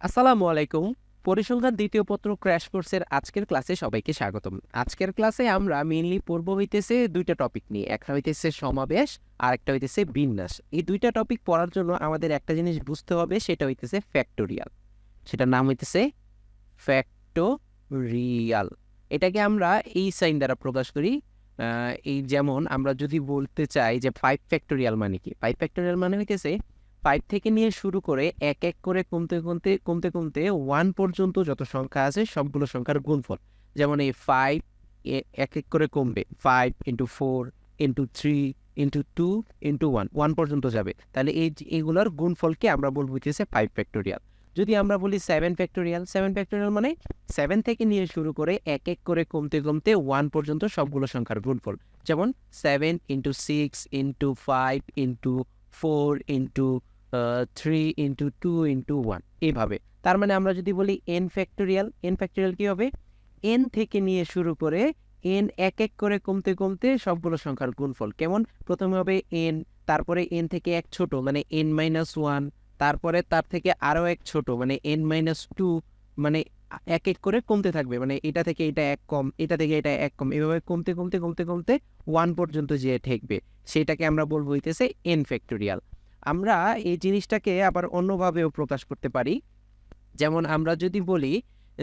আসসালামু আলাইকুম। পরিসংখ্যান দ্বিতীয় পত্র ক্র্যাশ কোর্সের আজকের ক্লাসে সবাইকে স্বাগতম। আজকের ক্লাসে আমরা মেইনলি পড়ব হইতেছে ২ টা টপিক নিয়ে। একটা হইতেছে সমাবেশ, আরেকটা হইতেছে বিন্যাস। এই ২ টা টপিক পড়ার জন্য আমাদের একটা জিনিস বুঝতে হবে, সেটা হইতেছে ফ্যাক্টোরিয়াল। সেটার নাম হইতেছে ফ্যাক্টোরিয়াল। এটাকে আমরা এই সাইন দ্বারা প্রকাশ করি। এই যেমন আমরা যদি বলতে চাই যে 5 ফ্যাক্টোরিয়াল মানে কি? 5 ফ্যাক্টোরিয়াল মানে হইতেছে 5 থেকে নিয়ে শুরু করে এক, এক করে কমতে 1 পর্যন্ত যত সংখ্যা আছে সবগুলো সংখ্যার গুণফল। যেমন এই 5 এক, এক করে কমবে। 5 into 4 into 3 into 2 into 1 1 পর্যন্ত যাবে। তাহলে এগুলোর গুণফলকে আমরা বলব হইতেছে 5 ফ্যাক্টোরিয়াল। যদি আমরা বলি 7 ফ্যাক্টোরিয়াল, 7 ফ্যাক্টোরিয়াল মানে 7 থেকে নিয়ে শুরু করে এক, এক করে কমতে 1 পর্যন্ত সবগুলো সংখ্যার গুণফল। যেমন 7 into 6 into 5 into 4 into 3 into 2 into 1 এইভাবে। তার মানে আমরা যদি বলি n ফ্যাক্টোরিয়াল কি হবে? n থেকে নিয়ে শুরু করে n এক, এক করে কমতে সবগুলো সংখ্যার গুণফল। কেমন? প্রথমে হবে n, তারপরে n থেকে এক ছোট মানে n-1, তারপরে তার থেকে আরও এক ছোট মানে n-2, মানে এক, এক করে কমতে থাকবে। মানে এটা থেকে এটা এক কম, এটা থেকে এটা এক কম, এভাবে কমতে 1 পর্যন্ত যেয়ে ঠেকবে। সেটাকে আমরা বলব হইতেছে n ফ্যাক্টোরিয়াল। আমরা এই জিনিসটাকে আবার অন্যভাবেও প্রকাশ করতে পারি। যেমন আমরা যদি বলি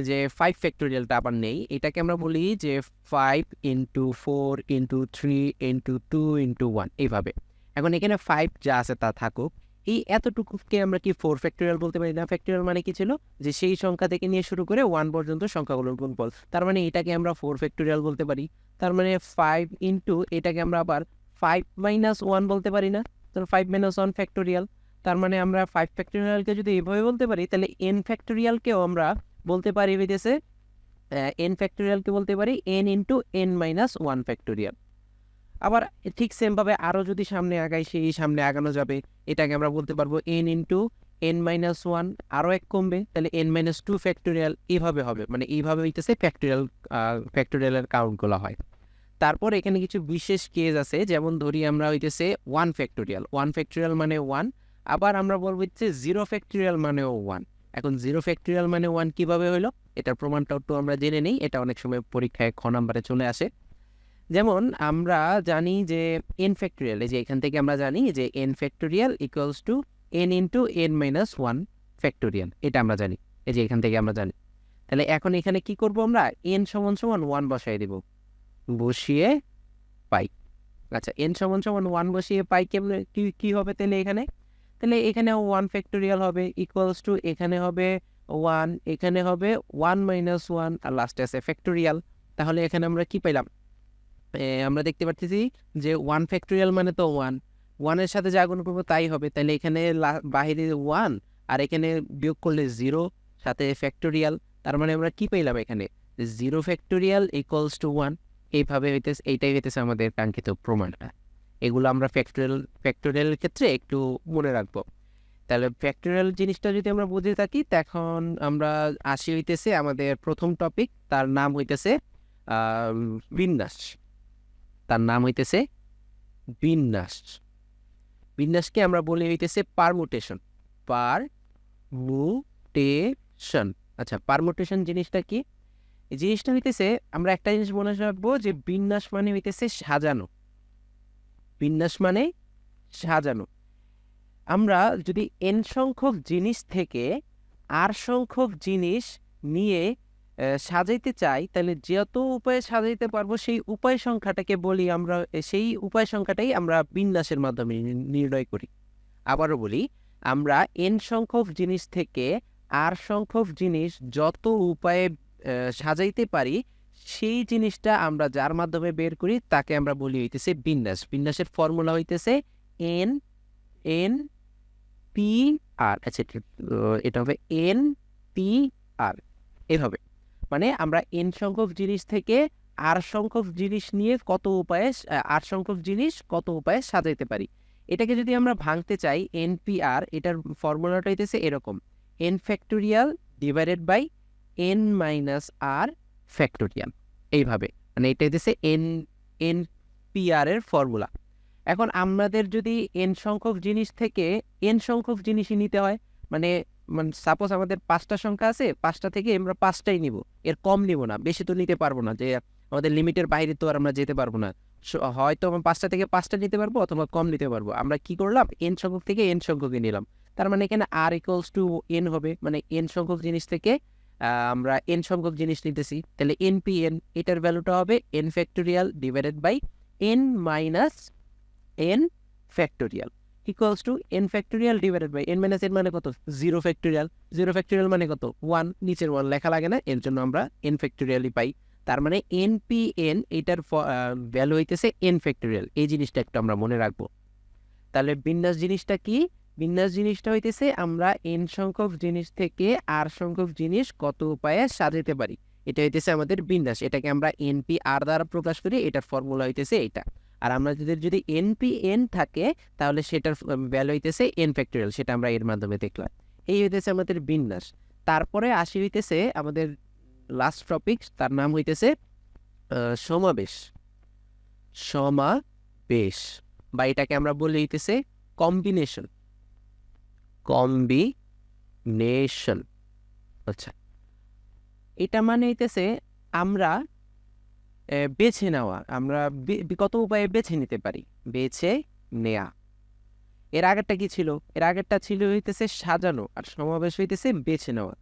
যে 5 ফ্যাক্টোরিয়ালটা আবার নেই, এটাকে আমরা বলি যে 5 into 4 into 3 into 2 into 1 এইভাবে। এখন এখানে 5 যা আছে তা থাকুক। এই এতটুকুকে আমরা কি 4 ফ্যাক্টোরিয়াল বলতে পারি না? ফ্যাক্টোরিয়াল মানে কি ছিল? যে সেই সংখ্যা থেকে নিয়ে শুরু করে 1 পর্যন্ত সংখ্যাগুলোর গুণফল। তার মানে এটাকে আমরা 4 ফ্যাক্টোরিয়াল বলতে পারি। তার মানে 5 into এটাকে আমরা আবার 5 minus 1 বলতে পারি না? তো 5 minus 1 ফ্যাক্টোরিয়াল। তার মানে আমরা 5 ফ্যাক্টোরিয়ালকে যদি এভাবে বলতে পারি, তাহলে n ফ্যাক্টোরিয়ালকেও আমরা বলতে পারি হইতেছে n ফ্যাক্টোরিয়ালকে বলতে পারি n into n minus 1 factorial. আবার ঠিক সেমভাবে আরও যদি সামনে আগাই, সেই সামনে আগানো যাবে। এটাকে আমরা বলতে পারবো n into n minus 1, আরও এক কমবে, তাহলে n minus 2 ফ্যাক্টোরিয়াল। এভাবে হবে, মানে এইভাবে হইতেছে ফ্যাক্টোরিয়ালের কাউন্টগুলো হয়। তারপর এখানে কিছু বিশেষ কেস আছে, যেমন ধরি আমরা হইতেছে 1 ফ্যাক্টোরিয়াল মানে 1, আবার আমরা বলবো হচ্ছে 0 ফ্যাক্টোরিয়াল মানেও 1। এখন 0 ফ্যাক্টোরিয়াল মানে 1 কিভাবে হইলো, এটার প্রমাণটাও একটু আমরা জেনে নেই। এটা অনেক সময় পরীক্ষায় খ নাম্বারে চলে আসে। যেমন আমরা জানি যে n ফ্যাক্টোরিয়াল, এই যে এখান থেকে আমরা জানি যে n factorial equals two n into n minus 1 factorial. এটা আমরা জানি, এই যে এখান থেকে আমরা জানি। তাহলে এখন এখানে কি করব আমরা? n সমান সমান 1 বসাই দিব, বসিয়ে পাই। আচ্ছা, n সমান সমান 1 বসিয়ে পাই কেমনে, কি হবে তাহলে এখানে? তাহলে এখানে 1 ফ্যাক্টোরিয়াল হবে ইকুয়ালস টু, এখানে হবে 1, এখানে হবে 1 মাইনাস 1, আর লাস্টে আছে ফ্যাক্টোরিয়াল। তাহলে এখানে আমরা কি পাইলাম? আমরা দেখতে পারতেছি যে 1 ফ্যাক্টোরিয়াল মানে তো 1, 1 এর সাথে যা গুণ করবো তাই হবে। তাহলে এখানে বাহিরে 1, আর এখানে বিয়োগ করলে 0, সাথে ফ্যাক্টোরিয়াল। তার মানে আমরা কি পেলাম এখানে? 0 ফ্যাক্টোরিয়াল ইকুয়ালস টু 1। এইভাবে হইতেছে, এইটাই হইতেছে আমাদের কাঙ্ক্ষিত প্রমাণটা। এগুলো আমরা ফ্যাক্টোরিয়ালের ক্ষেত্রে একটু মনে রাখবো। তাহলে ফ্যাক্টোরিয়াল জিনিসটা যদি আমরা বুঝে থাকি, তখন আমরা আসি হইতেছে আমাদের প্রথম টপিক, তার নাম হইতেছে বিন্যাস। তার নাম হইতেছে বিন্যাস। বিন্যাসকে আমরা বলি হইতেছে পারমুটেশন। পারমুটেশন। আচ্ছা, পারমুটেশন জিনিসটা কি? এই জিনিসটা হইতেছে, আমরা একটা জিনিস মনে রাখবো যে বিন্যাস মানে হইতেছে সাজানো। বিন্যাস মানে সাজানো। আমরা যদি n সংখ্যক জিনিস থেকে r সংখ্যক জিনিস নিয়ে সাজাইতে চাই, তাহলে যত উপায়ে সাজাইতে পারবো সেই উপায় সংখ্যাটাকে বলি আমরা, সেই উপায় সংখ্যাটাই আমরা বিন্যাসের মাধ্যমে নির্ণয় করি। আবারও বলি, আমরা n সংখ্যক জিনিস থেকে r সংখ্যক জিনিস যত উপায়ে সাজাইতে পারি, সেই জিনিসটা আমরা যার মাধ্যমে বের করি তাকে আমরা বলি হইতেছে বিন্যাস। বিন্যাসের ফর্মুলা হইতেছে n n p r। আচ্ছা, এটা হবে n p r। এভাবে মানে আমরা n সংখ্যক জিনিস থেকে r সংখ্যক জিনিস নিয়ে r সংখ্যক জিনিস কত উপায়ে সাজাইতে পারি। এটাকে যদি আমরা ভাঙতে চাই, npr, এটার ফর্মুলাটা হইতেছে এরকম: n factorial divided by n minus r factorial. এইভাবে, মানে এটা হইতেছে npr এর ফর্মুলা। এখন আমাদের যদি n সংখ্যক জিনিস থেকে n সংখ্যক জিনিসই নিতে হয়, মানে মানে সাপোজ আমাদের 5টা সংখ্যা আছে, 5টা থেকে আমরা 5টাই নিব, এর কম নিব না, বেশি তো নিতে পারবো না, যে আমাদের লিমিটের বাইরে তো আর আমরা যেতে পারবো না। হয়তো আমরা 5টা থেকে 5টা নিতে পারবো অথবা কম নিতে পারবো। আমরা কি করলাম, এন সংখ্যক থেকে এন সংখ্যকই নিলাম। তার মানে এখানে আর ইকুয়ালস টু এন হবে, মানে এন সংখ্যক জিনিস থেকে আমরা এন সংখ্যক জিনিস নিতেছি, তাহলে এন পি এন এটার ভ্যালুটা হবে N factorial divided by N minus N factorial equals to N factorial divided by N minus N মানে কত, জিরো ফ্যাক্টোরিয়াল। জিরো ফ্যাক্টোরিয়াল মানে কত, 1, নিচের 1 লেখা লাগে না, এর জন্য আমরা এন ফ্যাক্টোরিয়ালই পাই। তার মানে এন পি এন এটার ভ্যালু হইতেছে এন ফ্যাক্টোরিয়াল, এই জিনিসটা একটু আমরা মনে রাখবো। তাহলে বিন্যাস জিনিসটা কি, বিন্যাস জিনিসটা হইতেছে আমরা এন সংখ্যক জিনিস থেকে আর সংখ্যক জিনিস কত উপায়ে সাজাতে পারি, এটা হইতেছে আমাদের বিন্যাস। এটাকে আমরা এনপি আর দ্বারা প্রকাশ করি, এটার ফর্মুলা হইতেছে এটা। আর আমরা যদি এনপি এন থাকে তাহলে সেটার ভ্যালু হইতেছে এন ফ্যাক্টোরিয়াল, সেটা আমরা এর মাধ্যমে দেখলাম। এই হইতেছে আমাদের বিন্যাস। তারপরে আসি হইতেছে আমাদের লাস্ট টপিক, তার নাম হইতেছে সমাবেশ। সমাবেশ বা এটাকে আমরা বলি হইতেছে কম্বিনেশন। কম্বিনেশন, আচ্ছা, এটা মানে হইতেছে আমরা বেছে নেওয়া, আমরা কত উপায়ে বেছে নিতে পারি, বেছে নেয়া। এর আগেরটা কি ছিল, এর আগেরটা ছিল হইতেছে সাজানো, আর সমাবেশ হইতেছে বেছে নেওয়া।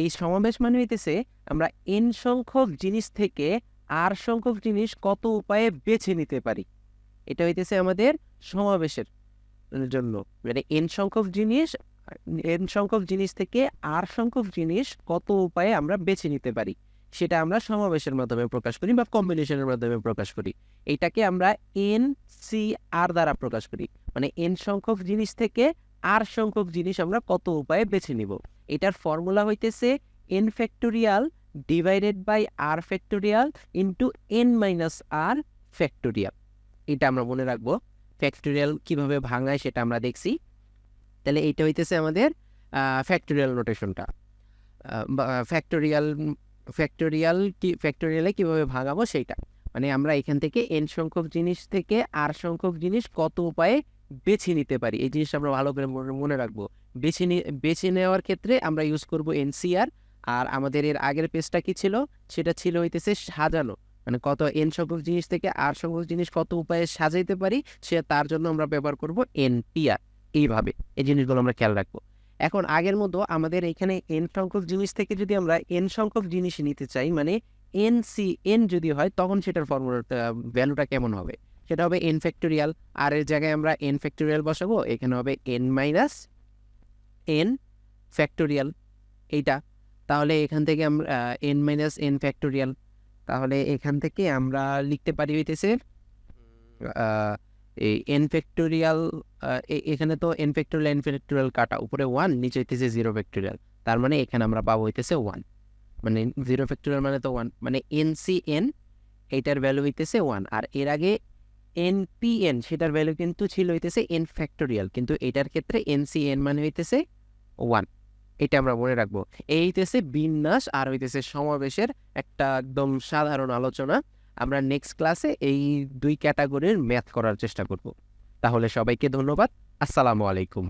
এই সমাবেশ মানে হইতেছে আমরা এন সংখ্যক জিনিস থেকে আর সংখ্যক জিনিস কত উপায়ে বেছে নিতে পারি, এটা হইতেছে আমাদের সমাবেশের জন্য। মানে এন সংখ্যক জিনিস থেকে আর সংখ্যক জিনিস কত উপায়ে আমরা বেছে নিতে পারি, সেটা আমরা সমাবেশের মাধ্যমে প্রকাশ করি বা কম্বিনেশনের মাধ্যমে প্রকাশ করি। এটাকে আমরা এন সি আর দ্বারা প্রকাশ করি, মানে এন সংখ্যক জিনিস থেকে আর সংখ্যক জিনিস আমরা কত উপায়ে বেছে নিব। এটার ফর্মুলা হইতেছে N factorial divided by R factorial into N minus R factorial. এটা আমরা মনে রাখবো। ফ্যাক্টোরিয়াল কিভাবে ভাঙায় সেটা আমরা দেখছি। তাহলে এইটা হইতেছে আমাদের ফ্যাক্টোরিয়াল নোটেশনটা। ফ্যাক্টোরিয়ালে কিভাবে ভাঙাবো সেইটা, মানে আমরা এখান থেকে এন সংখ্যক জিনিস থেকে আর সংখ্যক জিনিস কত উপায়ে বেছে নিতে পারি, এই জিনিসটা আমরা ভালো করে মনে রাখবো। বেছে নেওয়ার ক্ষেত্রে আমরা ইউজ করব এনসিআর। আর আমাদের এর আগের পেজটা কি ছিল, সেটা ছিল হইতেছে সাজানো, মানে কত এন সংখ্যক জিনিস থেকে আর সংখ্যক জিনিস কত উপায়ে সাজাইতে পারি, তার জন্য আমরা ব্যবহার করব এনপিআর। এইভাবে এই জিনিসগুলো আমরা খেয়াল রাখবো। এখন আগের মতো আমাদের এখানে এন সংখ্যক জিনিস থেকে যদি আমরা এন সংখ্যক জিনিস নিতে চাই, মানে এন যদি হয়, তখন সেটার ফর্মুলাটা ভ্যালুটা কেমন হবে, সেটা হবে এন ফ্যাক্টোরিয়াল। আর এর জায়গায় আমরা এন ফ্যাক্টোরিয়াল বসাবো, এখানে হবে এন মাইনাস এন ফ্যাক্টোরিয়াল এইটা। তাহলে এখান থেকে আমরা এন মাইনাস এন ফ্যাক্টোরিয়াল, তাহলে এখান থেকে আমরা লিখতে পারি হইতেছে এই এন ফ্যাক্টোরিয়াল। এখানে তো এন ফ্যাক্টোরিয়াল কাটা, উপরে 1, নিচে হইতেছে 0 ফ্যাক্টোরিয়াল। তার মানে এখানে আমরা পাবো হইতেছে 1, মানে 0 ফ্যাক্টোরিয়াল মানে তো 1, মানে এন এইটার ভ্যালু হইতেছে 1। আর এর আগে এন সেটার ভ্যালু কিন্তু ছিল হইতেছে এন ফ্যাক্টোরিয়াল, কিন্তু এটার ক্ষেত্রে এন মানে হইতেছে 1। এটা আমরা মনে রাখবো। এই হইতেছে বিন্যাস আর হইতেছে সমাবেশের একটা একদম সাধারণ আলোচনা। আমরা নেক্সট ক্লাসে এই 2 ক্যাটাগরির ম্যাথ করার চেষ্টা করব। তাহলে সবাইকে ধন্যবাদ। আসসালামু আলাইকুম।